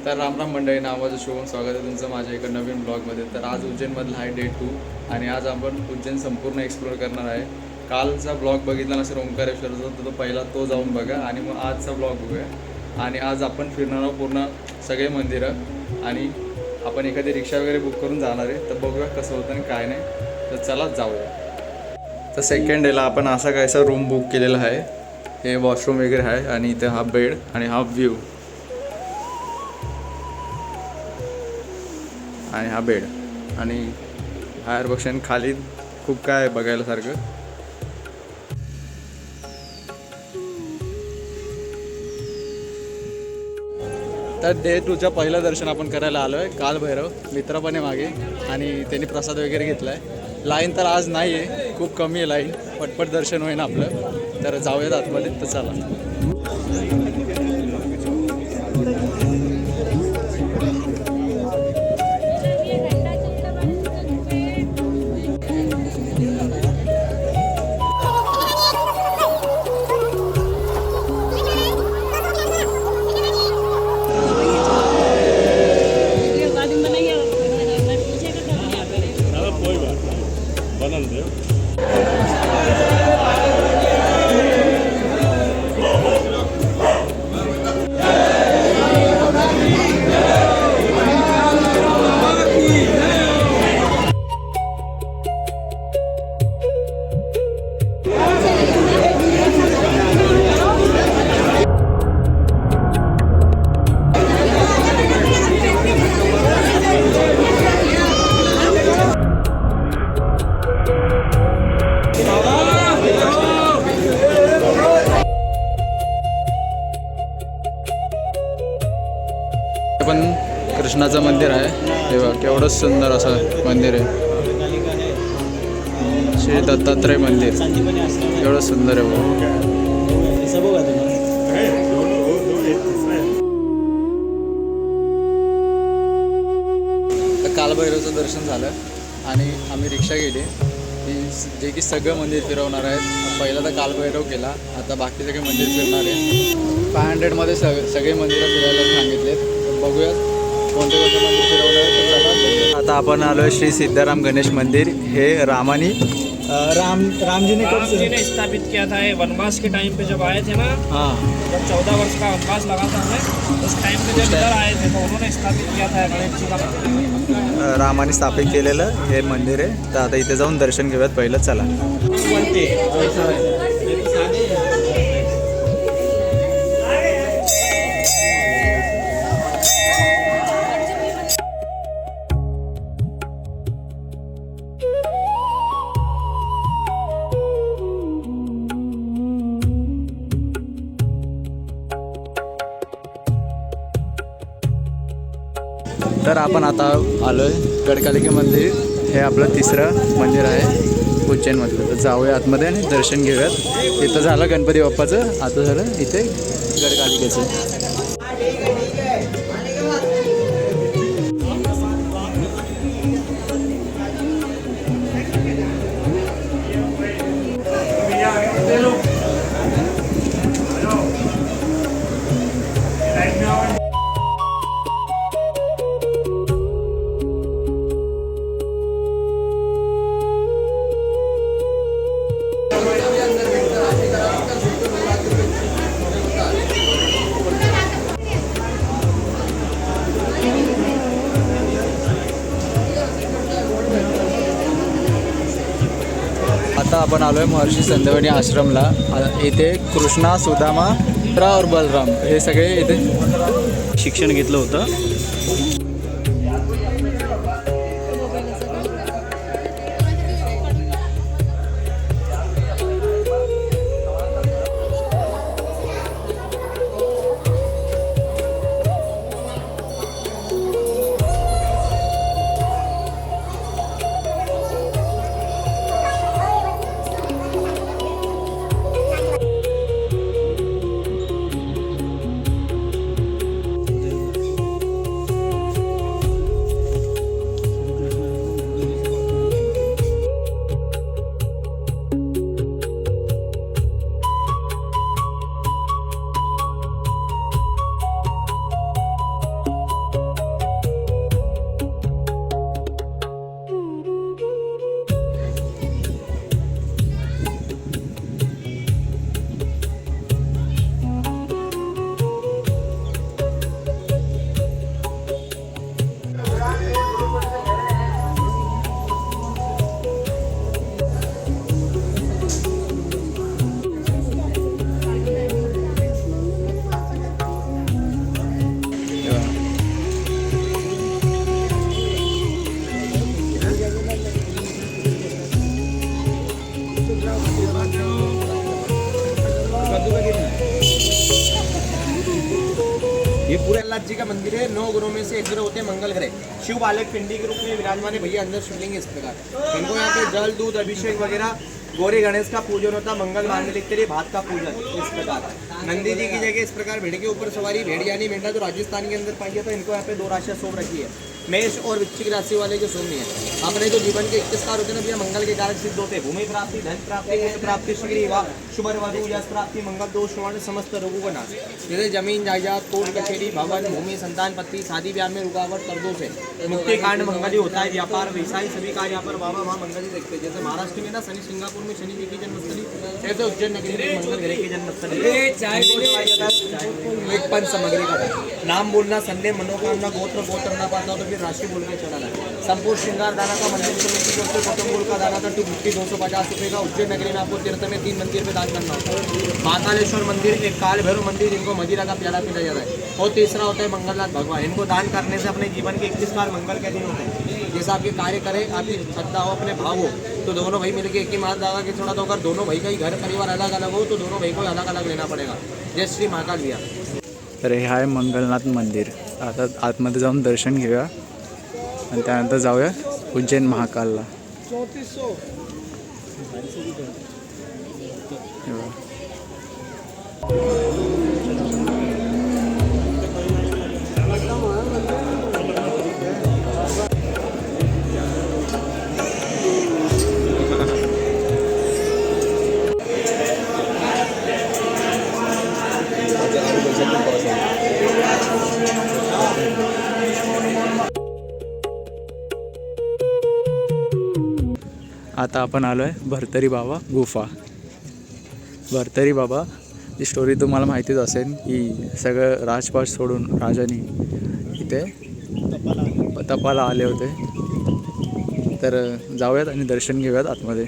तर रामराम मंडळी, नावाचं शुभम स्वागत आहे तुमचं माझ्या एका नवीन ब्लॉगमध्ये. तर आज उज्जैनमधला आहे डे 2 आणि आज आपण उज्जैन संपूर्ण एक्सप्लोअर करणार आहे. कालचा ब्लॉग बघितला नसेल ओंकारेश्वरचा तर तो पहिला तो जाऊन बघा आणि मग आजचा ब्लॉग बघूया. आणि आज आपण फिरणार आहोत पूर्ण सगळे मंदिरं आणि आपण एखादी रिक्षा वगैरे बुक करून जाणार आहे. तर बघूया कसं होतं आणि काय नाही. तर चला जाऊया. तर सेकंड डेला आपण असा कायसा रूम बुक केलेला आहे. हे वॉशरूम वगैरे आहे आणि इथे हा बेड आणि हा व्ह्यू आणि हा बेड आणि बाहेर बघशन खाली खूप काय आहे बघायला सारखं. तर डे 2च्या पहिलं दर्शन आपण करायला आलो आहे. काल भैरव मित्र पण आहे मागे आणि त्यांनी प्रसाद वगैरे घेतला आहे. लाईन तर आज नाही आहे, खूप कमी आहे लाईन, पटपट दर्शन होईन आपलं. तर जाऊयात आतमध्ये. तर चला. पण कृष्णाचं मंदिर आहे. हे बघा केवढं सुंदर असं मंदिर आहे. श्री दत्तात्रय मंदिर एवढं सुंदर आहे बघा. तर कालभैरवचं दर्शन झालं आणि आम्ही रिक्षा गेली जे की सगळं मंदिर फिरवणार आहेत. पहिला तर कालभैरव केला, आता बाकी सगळे मंदिर फिरणार आहे. 500मध्ये सगळे मंदिरं फिरायला सांगितलेत. बघूयात कोणते कोणते मंदिर फिरवलं आहे. आता आपण आलो आहे श्री सिद्धाराम गणेश मंदिर. हे रामजी ने स्थापित किया था. वनवास के टाइम पे जब आए थे ना, हाँ, जब 14 वर्ष का वनवास लगा था हमें, उस टाइम पे जब इधर आए थे तो उन्होंने स्थापित किया था गणेश जी का मंदिर. रामाने स्थापित केलेलं हे मंदिर आहे. तर आता इथे जाऊन दर्शन घेऊयात पहिलं. चला. तर आपण आता आलो आहे गडकालिका मंदिर. हे आपलं तिसरं मंदिर आहे उज्जैनमधलं. तर जाऊया आतमध्ये आणि दर्शन घेऊयात. इथं झालं गणपती बाप्पाचं, आता झालं इथे गडकालिकेचं. आता आपण आलो आहे महर्षी संजीवनी आश्रमला. इथे कृष्णा, सुदामा और बलराम हे सगळे इथे शिक्षण घेतलं होतं. ये पूरे अल्लाह जी का मंदिर है। 9 ग्रहों में से एक ग्रह होते हैं मंगल ग्रह। शिव बालक पिंडी के रूप में विराजमान है भैया, अंदर शिवलिंग इस प्रकार। इनको यहाँ पे जल दूध अभिषेक वगैरह, गौरी गणेश का पूजन होता, मंगल मांगलिक के लिए भात का पूजन इस प्रकार। नंदी जी की जगह इस प्रकार भेड़ के ऊपर सवारी, भेड़ यानी मेंढा जो राजस्थान के अंदर पाई जाता है। इनको यहाँ पे 2 राशियाँ शोभ रखी है, मेष और वृश्चिक राशि वाले जो सोमनी है। अपने जो जीवन के 21 कार होते हैं ना भैया, मंगल के कारक सिद्ध होते हैं। भूमि प्राप्ति, धन प्राप्ति, पुत्र प्राप्ति, शीघ्र विवाह, शुभ वधु, यश प्राप्ति, मंगल दोष निवारण, समस्त रोगों का नाश। जैसे जमीन जायदाद, कोर्ट कचेरी, भवन, भूमि, संतान पत्ति, शादी ब्याह में रुकावट, कर्जों से मुक्ति, कांड मंगल ही होता है। व्यापार व्यवसाय सभी कार्य यहाँ पर बाबा माँ मंगल ही देखते हैं। जैसे महाराष्ट्र में ना शनि, सिंगापुर में शनि जी की जन्मस्थली, ऐसे उज्जैन नगरी में मंगल ग्रह की जन्मस्थली। एक पंच सामग्री का नाम बोलना, संदेह, मनोकामना, गोत्र गोत्र पाता हो तो फिर राशि बोल के चढ़ाना। संपूर्ण श्रृंगार दाना का मंदिर समिति की ओर से गौतम गुरु का दाना था 250 रुपये का। उज्जैन नगरी में आपको तीर्थ में 3 मंदिर पे दान करना होता है। महाकालेश्वर मंदिर, एक काल भैरव मंदिर जिनको मदिरा का प्याला पिला जाता है, और तीसरा होता है मंगलनाथ भगवान। इनको दान करने से अपने जीवन के 21 बार मंगल के दिन होते हैं। जैसा आपके कार्य करें, आपकी श्रद्धा हो, अपने भाव हो, तो दोनों भाई मिलकर एक ही माल दादा के छोड़ा। तो अगर दोनों भाई का ही घर परिवार अलग अलग हो तो दोनों भाई को अलग अलग लेना पड़ेगा। जय श्री महाकाल भैया। तर हे आहे मंगलनाथ मंदिर. आता आतमध्ये जाऊन दर्शन घेऊया आणि त्यानंतर जाऊया उज्जैन महाकालला. हे बघा. आता आपण आलो आहे भरतरी बाबा गुफा. भरतरी बाबा ही स्टोरी तुम्हाला माहितीच असेल की सगळं राजपाट सोडून राजाने इथे तपाला आले होते. तर जाऊयात आणि दर्शन घेऊयात आतमध्ये.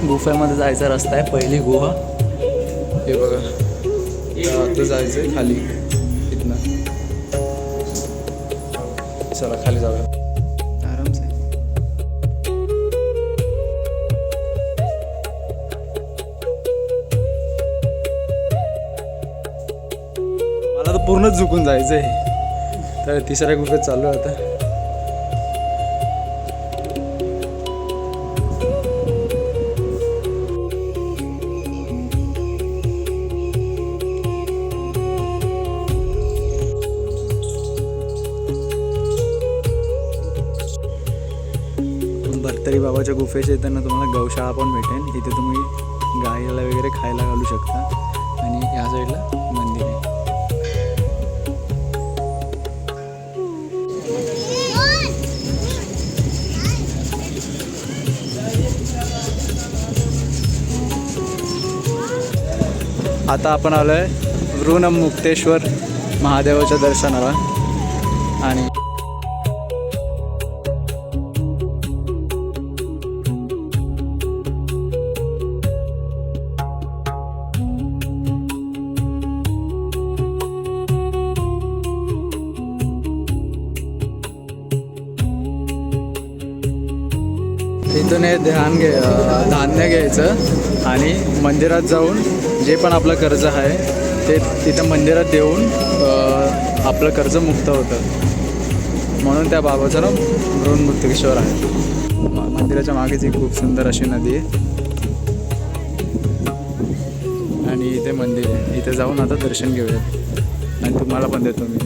गुफेमध्ये जायचा रस्ता आहे, पहिली गुहा हे बघा. आता जायचं आहे खाली इथनं. चला खाली जाऊया आराम से. मला तर पूर्णच झुकून जायचं आहे. तर तिसऱ्या गुफेत चाललो आता. भरतरी बाबाच्या गुफेच्या येताना तुम्हाला गौशाळा पण भेटेल. इथे तुम्ही गायला वगैरे खायला घालू शकता. आणि या साईडला मंदिर आहे. आता आपण आलो आहे वृणमुक्तेश्वर महादेवाच्या दर्शनाला. आणि इथून हे धान्य घ्यायचं आणि मंदिरात जाऊन जे पण आपलं कर्ज आहे ते तिथं मंदिरात देऊन आपलं कर्ज मुक्त होतं. म्हणून त्या बाबाचं नाव वृणमुक्तेश्वर आहे. मंदिराच्या मागेच एक खूप सुंदर अशी नदी आहे आणि इथे मंदिर आहे. इथे जाऊन आता दर्शन घेऊयात आणि तुम्हाला पण देतो मी.